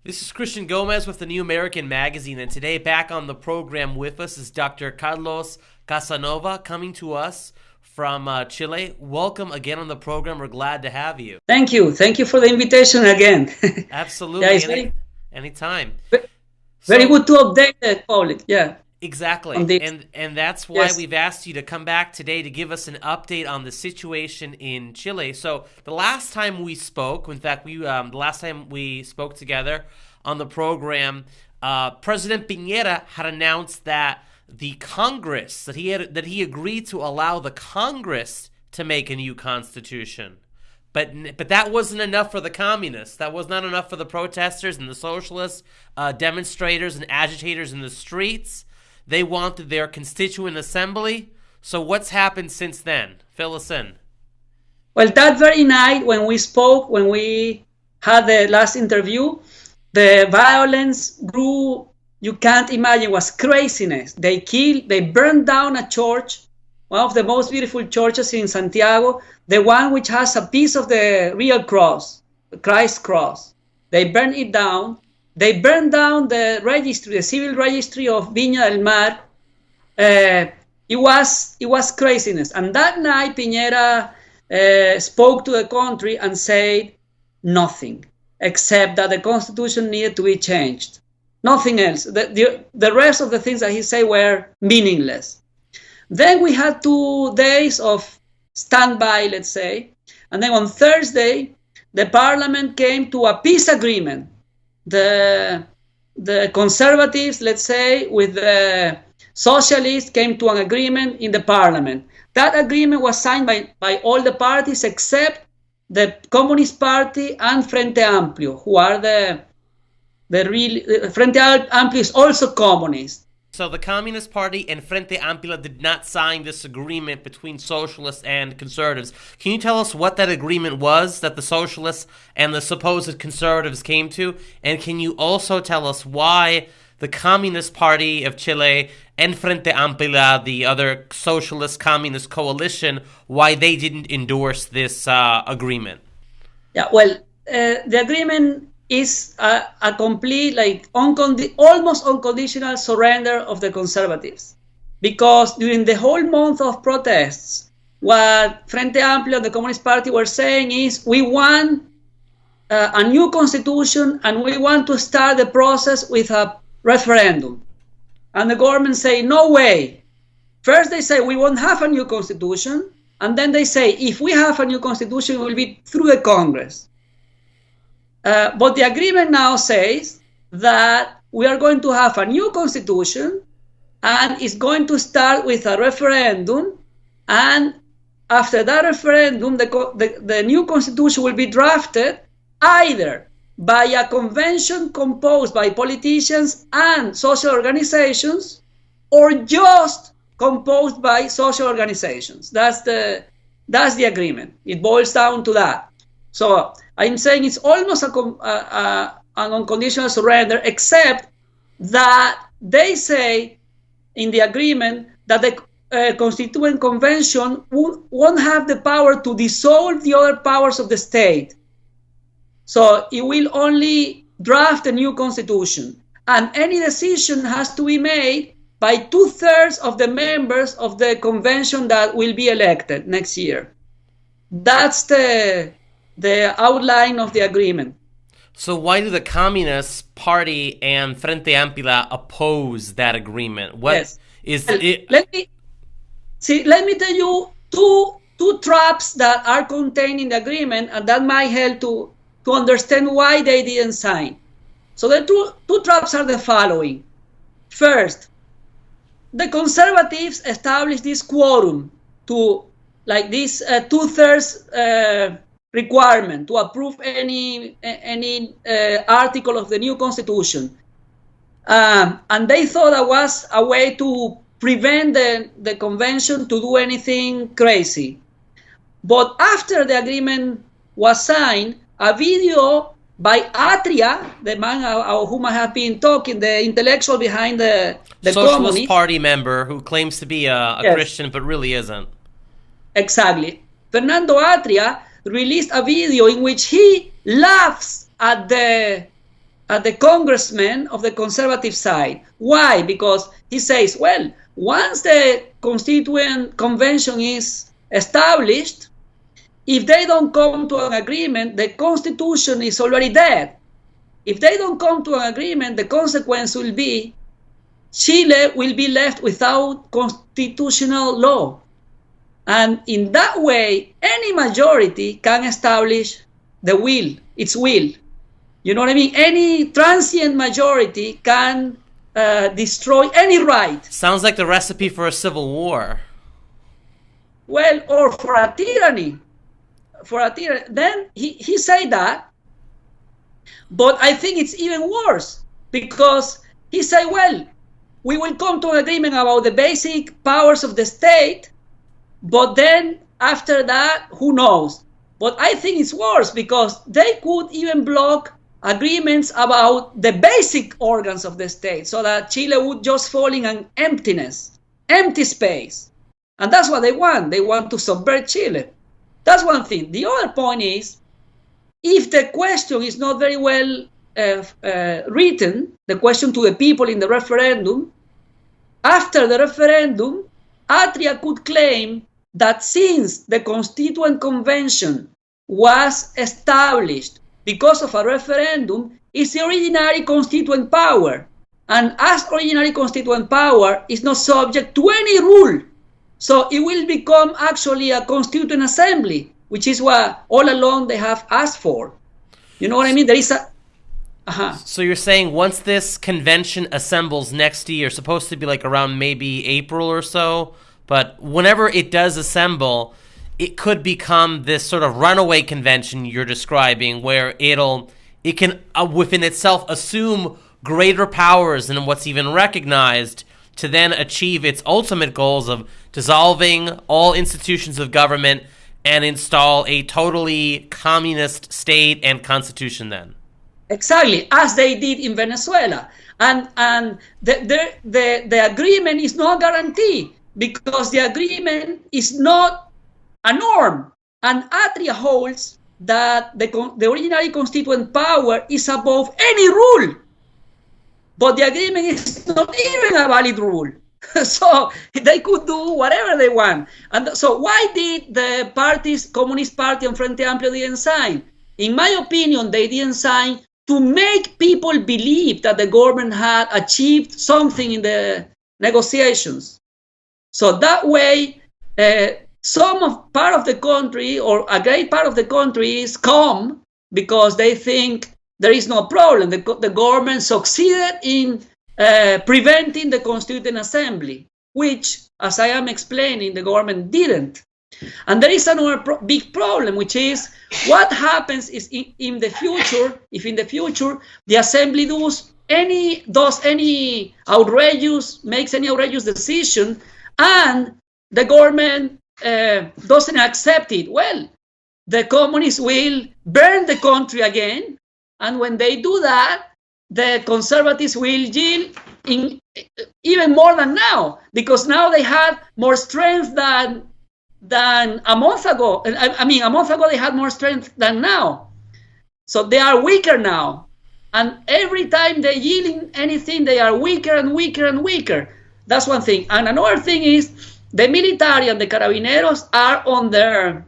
This is Christian Gomez with the New American Magazine, and today back on the program with us is Dr. Carlos Casanova, coming to us from Chile. Welcome again on the program. We're glad to have you. Thank you. Thank you for the invitation again. Absolutely. Yeah, anytime. Very good to update the public. Yeah. Exactly. And that's why we've asked you to come back today to give us an update on the situation in Chile. So the last time we spoke, in fact, the last time we spoke together on the program, President Piñera had announced that the Congress, that he agreed to allow the Congress to make a new constitution. But that wasn't enough for the communists. That was not enough for the protesters and the socialists, demonstrators and agitators in the streets. They wanted their constituent assembly. So what's happened since then? Fill us in. Well, that very night when we spoke, when we had the last interview, the violence grew. You can't imagine. It was craziness. They burned down a church, one of the most beautiful churches in Santiago, the one which has a piece of the real cross, the Christ cross. They burned it down. They burned down the registry, the civil registry of Viña del Mar. It was craziness. And that night, Piñera spoke to the country and said nothing, except that the constitution needed to be changed. Nothing else. The rest of the things that he said were meaningless. Then we had 2 days of standby, let's say. And then on Thursday, the parliament came to a peace agreement. The conservatives, let's say, with the socialists came to an agreement in the parliament. That agreement was signed by all the parties except the Communist Party and Frente Amplio, who are the real. Frente Amplio is also communist. So the Communist Party and Frente Amplio did not sign this agreement between socialists and conservatives. Can you tell us what that agreement was that the socialists and the supposed conservatives came to? And can you also tell us why the Communist Party of Chile and Frente Amplio, the other socialist communist coalition, why they didn't endorse this agreement? Yeah, well, the agreement is a complete, almost unconditional surrender of the conservatives. Because during the whole month of protests, what Frente Amplio and the Communist Party were saying is, we want a new constitution and we want to start the process with a referendum. And the government say, no way. First they say, we won't have a new constitution. And then they say, if we have a new constitution, it will be through the Congress. But the agreement now says that we are going to have a new constitution and it's going to start with a referendum. And after that referendum, the new constitution will be drafted either by a convention composed by politicians and social organizations or just composed by social organizations. That's the agreement. It boils down to that. So I'm saying it's almost an unconditional surrender, except that they say in the agreement that the Constituent Convention won't have the power to dissolve the other powers of the state. So it will only draft a new constitution. And any decision has to be made by 2/3 of the members of the convention that will be elected next year. That's the outline of the agreement. So why do the Communist Party and Frente Amplio oppose that agreement? Let me tell you two traps that are contained in the agreement, and that might help to understand why they didn't sign. So the two traps are the following. First, the conservatives established this quorum to, like this 2/3 requirement to approve any article of the new constitution. And they thought that was a way to prevent the convention to do anything crazy. But after the agreement was signed, a video by Atria, the man of whom I have been talking, the intellectual behind the Socialist Party member who claims to be a Christian but really isn't. Exactly. Fernando Atria released a video in which he laughs at the the congressman of the conservative side. Why? Because he says, well, once the Constituent Convention is established, if they don't come to an agreement, the Constitution is already dead. If they don't come to an agreement, the consequence will be Chile will be left without constitutional law. And in that way, any majority can establish the will, its will. You know what I mean? Any transient majority can destroy any right. Sounds like the recipe for a civil war. Well, or for a tyranny. Then he said that, but I think it's even worse, because he said, well, we will come to an agreement about the basic powers of the state, but then after that, who knows? But I think it's worse, because they could even block agreements about the basic organs of the state, so that Chile would just fall in an empty space. And that's what they want. They want to subvert Chile. That's one thing. The other point is, if the question is not very well written, the question to the people in the referendum, after the referendum, Atria could claim that since the Constituent Convention was established because of a referendum, it's the ordinary constituent power. And as ordinary constituent power is not subject to any rule. So it will become actually a constituent assembly, which is what all along they have asked for. You know what I mean? There is a... So you're saying once this convention assembles next year, supposed to be like around maybe April or so, but whenever it does assemble, it could become this sort of runaway convention you're describing, where it can within itself assume greater powers than what's even recognized, to then achieve its ultimate goals of dissolving all institutions of government and install a totally communist state and constitution then. Exactly, as they did in Venezuela. And the agreement is not guaranteed, because the agreement is not a norm. And Atria holds that the ordinary constituent power is above any rule. But the agreement is not even a valid rule. So they could do whatever they want. And so why did the parties, Communist Party and Frente Amplio, didn't sign? In my opinion, they didn't sign to make people believe that the government had achieved something in the negotiations. So that way, part of the country, or a great part of the country, is calm because they think there is no problem. The government succeeded in preventing the Constituent Assembly, which, as I am explaining, the government didn't. And there is another big problem, which is what happens is in the future, if in the future the Assembly makes any outrageous decision, and the government doesn't accept it, well, the communists will burn the country again. And when they do that, the conservatives will yield in even more than now, because now they have more strength than a month ago. I mean, a month ago they had more strength than now. So they are weaker now. And every time they yield in anything, they are weaker and weaker and weaker. That's one thing. And another thing is the military and the carabineros are on their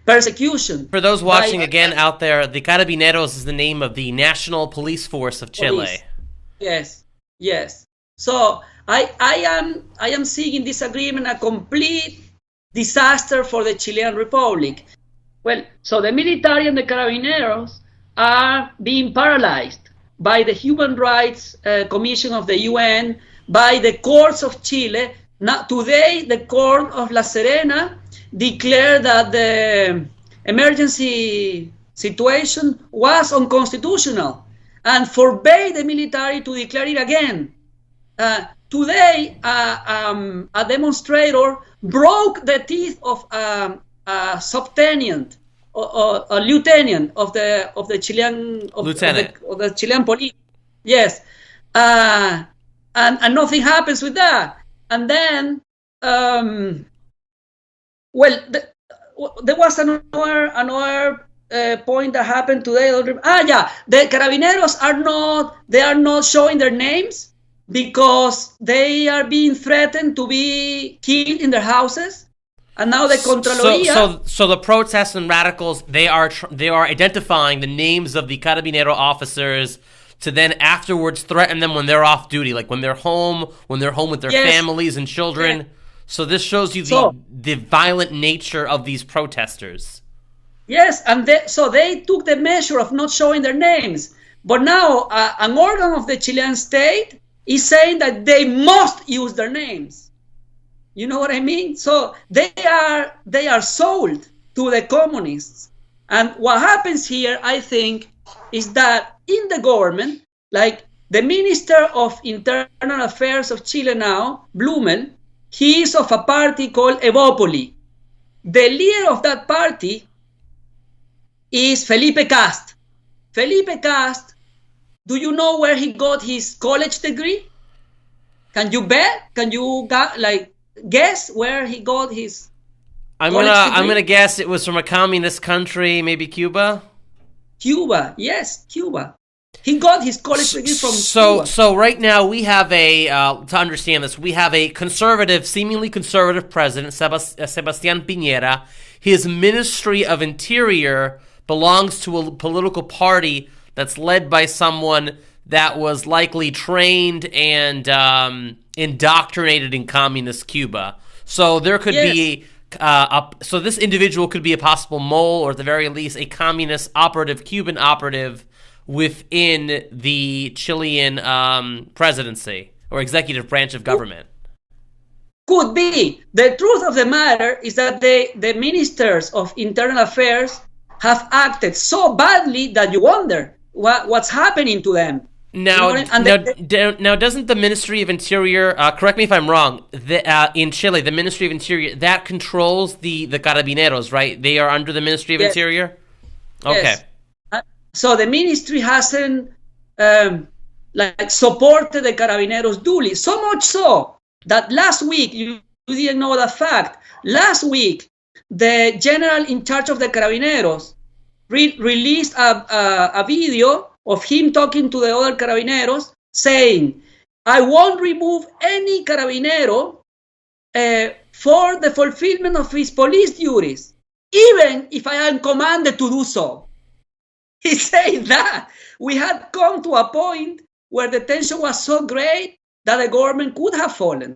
persecution. For those watching again out there, the Carabineros is the name of the National Police Force of Chile. Yes. So I am seeing in this agreement a complete disaster for the Chilean Republic. Well, so the military and the Carabineros are being paralyzed by the Human Rights Commission of the UN, by the courts of Chile. Now, today, the court of La Serena declared that the emergency situation was unconstitutional and forbade the military to declare it again. Today, a demonstrator broke the teeth of a subtenant or a lieutenant of the Chilean of the Chilean police. Yes, and nothing happens with that. And then, there was another point that happened today. The Carabineros are not showing their names because they are being threatened to be killed in their houses. And now the Contraloría... So the protests and radicals, they are identifying the names of the Carabinero officers to then afterwards threaten them when they're off duty, like when they're home with their families and children. Yeah. So this shows you the violent nature of these protesters. Yes, and so they took the measure of not showing their names. But now an organ of the Chilean state is saying that they must use their names. You know what I mean? So they are sold to the communists. And what happens here, I think, is that in the government, like the Minister of Internal Affairs of Chile now, Blumel, he is of a party called Evópoli. The leader of that party is Felipe Cast. Felipe Cast, do you know where he got his college degree? Can you bet? Can you guess where he got his I'm gonna guess it was from a communist country, maybe Cuba. Cuba, yes, Cuba. He got his college degree from Cuba. So right now we have to understand this, we have a seemingly conservative president, Sebastián Piñera. His Ministry of Interior belongs to a political party that's led by someone that was likely trained and indoctrinated in communist Cuba. So there could be so this individual could be a possible mole, or at the very least a communist operative, Cuban operative within the Chilean presidency or executive branch of government. Could be. The truth of the matter is that the ministers of internal affairs have acted so badly that you wonder what's happening to them. Now, now, doesn't the Ministry of Interior, correct me if I'm wrong, in Chile, the Ministry of Interior, that controls the Carabineros, right? They are under the Ministry of Interior? Okay. Yes. So the ministry hasn't supported the Carabineros duly, so much so that last week, you didn't know that fact, last week, the general in charge of the Carabineros released a video of him talking to the other Carabineros, saying, I won't remove any Carabinero for the fulfillment of his police duties, even if I am commanded to do so. He said that we had come to a point where the tension was so great that the government could have fallen.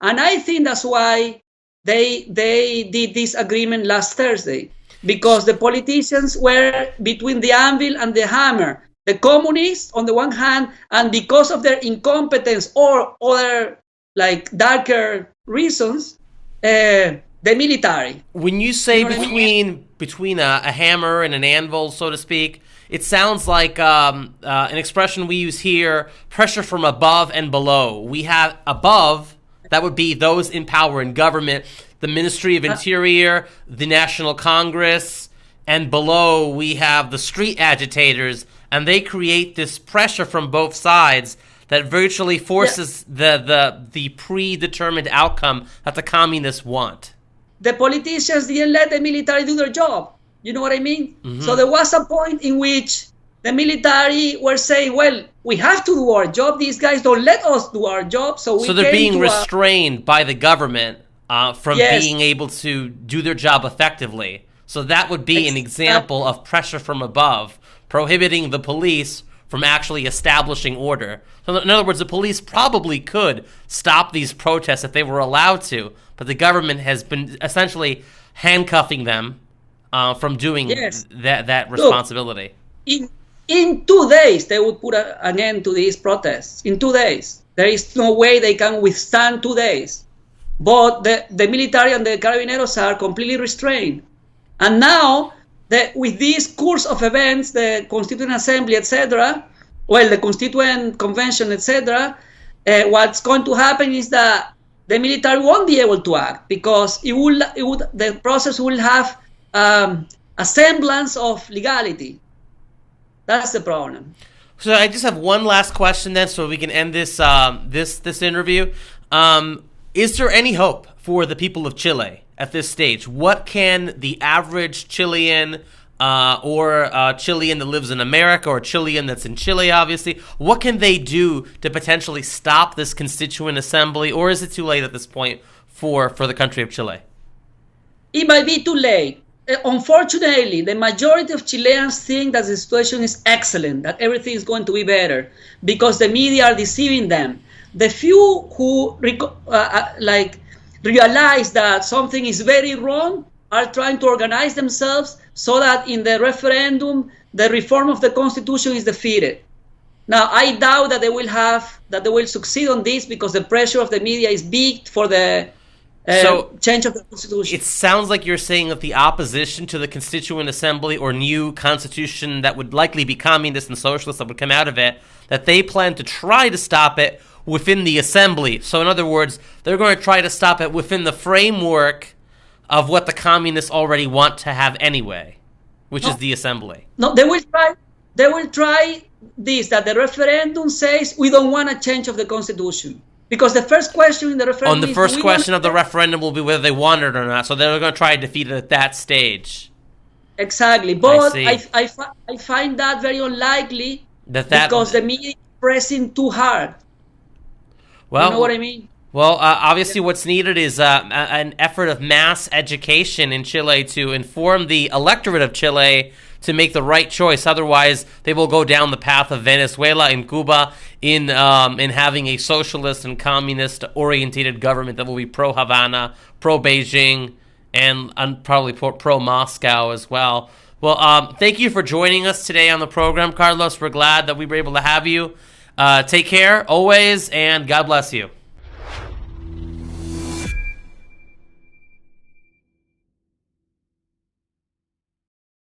And I think that's why they did this agreement last Thursday, because the politicians were between the anvil and the hammer. The communists on the one hand, and because of their incompetence or other darker reasons, the military. When you say between a hammer and an anvil, so to speak, it sounds like an expression we use here: pressure from above and below. We have above, that would be those in power in government, the Ministry of Interior, the National Congress, and below we have the street agitators. And they create this pressure from both sides that virtually forces the predetermined outcome that the communists want. The politicians didn't let the military do their job. You know what I mean? Mm-hmm. So there was a point in which the military were saying, well, we have to do our job. These guys don't let us do our job. So they're being restrained by the government from being able to do their job effectively. So that would be an example of pressure from above, prohibiting the police from actually establishing order. So in other words, the police probably could stop these protests if they were allowed to, but the government has been essentially handcuffing them from doing that responsibility. Look, in 2 days, they would put an end to these protests. In 2 days. There is no way they can withstand 2 days. But the military and the Carabineros are completely restrained. And now, with this course of events, the Constituent Assembly, etc., the Constituent Convention, etc., what's going to happen is that the military won't be able to act because the process will have a semblance of legality. That's the problem. So I just have one last question then, so we can end this this interview. Is there any hope for the people of Chile at this stage? What can the average Chilean or a Chilean that lives in America, or a Chilean that's in Chile, obviously, what can they do to potentially stop this constituent assembly, or is it too late at this point for the country of Chile? It might be too late. Unfortunately, the majority of Chileans think that the situation is excellent, that everything is going to be better, because the media are deceiving them. The few who realize that something is very wrong are trying to organize themselves so that in the referendum, the reform of the constitution is defeated. Now, I doubt that they will succeed on this, because the pressure of the media is big for the change of the constitution. It sounds like you're saying that the opposition to the Constituent Assembly or new constitution that would likely be communist and socialist that would come out of it, that they plan to try to stop it within the assembly. So in other words, they're going to try to stop it within the framework of what the communists already want to have anyway, which is the assembly. No, they will try this, that the referendum says we don't want a change of the constitution. Because the first question in the referendum the first question of the referendum will be whether they want it or not. So they're going to try to defeat it at that stage. Exactly. But I find that very unlikely because the media is pressing too hard. Well, you know what I mean? Well, obviously what's needed is an effort of mass education in Chile to inform the electorate of Chile to make the right choice. Otherwise, they will go down the path of Venezuela and Cuba in having a socialist and communist-orientated government that will be pro-Havana, pro-Beijing, and probably pro-Moscow as well. Well, thank you for joining us today on the program, Carlos. We're glad that we were able to have you. Take care always, and God bless you.